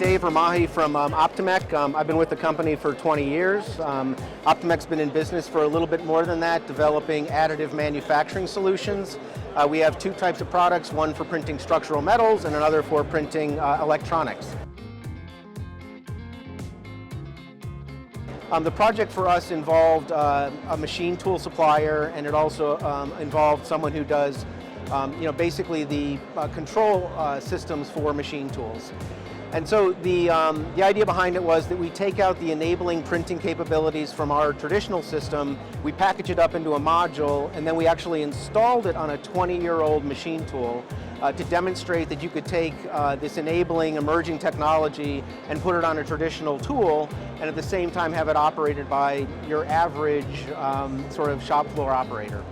Dave Ramahi from Optomec. I've been with the company for 20 years. Optomec's been in business for a little bit more than that, developing additive manufacturing solutions. We have two types of products, one for printing structural metals and another for printing electronics. The project for us involved a machine tool supplier, and it also involved someone who does basically the control systems for machine tools. And so the idea behind it was that we take out the enabling printing capabilities from our traditional system, we package it up into a module, and then we actually installed it on a 20-year-old machine tool to demonstrate that you could take this enabling emerging technology and put it on a traditional tool, and at the same time have it operated by your average sort of shop floor operator.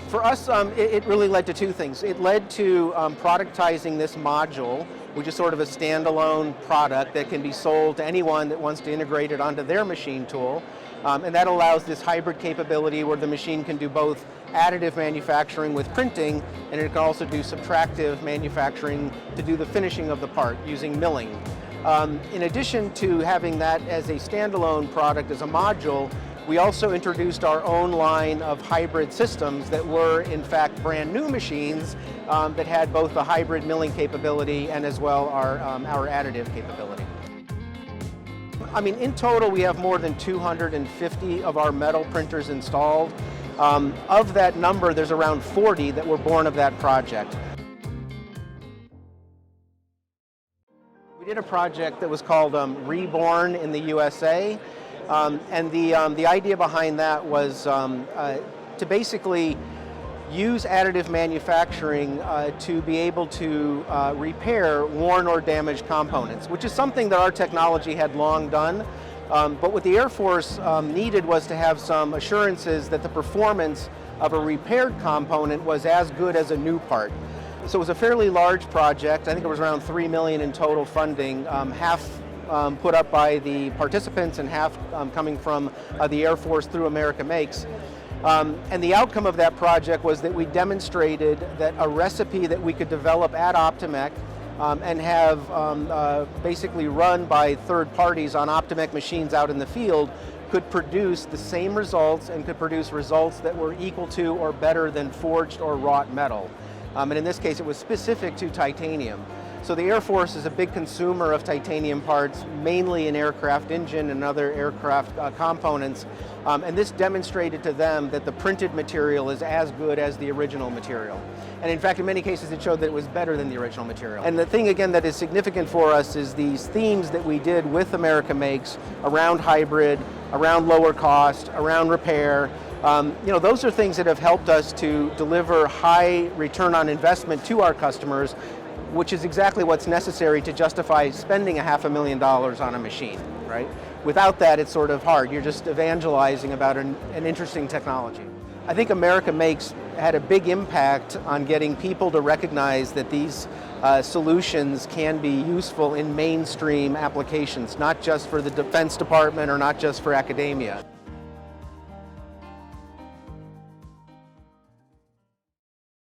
For us, it really led to two things. It led to productizing this module, which is sort of a standalone product that can be sold to anyone that wants to integrate it onto their machine tool. And that allows this hybrid capability where the machine can do both additive manufacturing with printing, and it can also do subtractive manufacturing to do the finishing of the part using milling. In addition to having that as a standalone product, as a module, we also introduced our own line of hybrid systems that were, in fact, brand new machines that had both the hybrid milling capability and as well our additive capability. I mean, in total, we have more than 250 of our metal printers installed. Of that number, there's around 40 that were born of that project. We did a project that was called Reborn in the USA. And the idea behind that was to basically use additive manufacturing to be able to repair worn or damaged components, which is something that our technology had long done. But what the Air Force needed was to have some assurances that the performance of a repaired component was as good as a new part. So it was a fairly large project. I think it was around $3 million in total funding, half put up by the participants and half coming from the Air Force through America Makes. And the outcome of that project was that we demonstrated that a recipe that we could develop at Optomec and have basically run by third parties on Optomec machines out in the field could produce the same results and could produce results that were equal to or better than forged or wrought metal. And in this case, it was specific to titanium. So the Air Force is a big consumer of titanium parts, mainly in aircraft engine and other aircraft components. And this demonstrated to them that the printed material is as good as the original material. And in fact, in many cases, it showed that it was better than the original material. And the thing, again, that is significant for us is these themes that we did with America Makes around hybrid, around lower cost, around repair. Those are things that have helped us to deliver high return on investment to our customers, which is exactly what's necessary to justify spending $500,000 on a machine, right? Without that, it's sort of hard. You're just evangelizing about an interesting technology. I think America Makes had a big impact on getting people to recognize that these solutions can be useful in mainstream applications, not just for the Defense Department or not just for academia.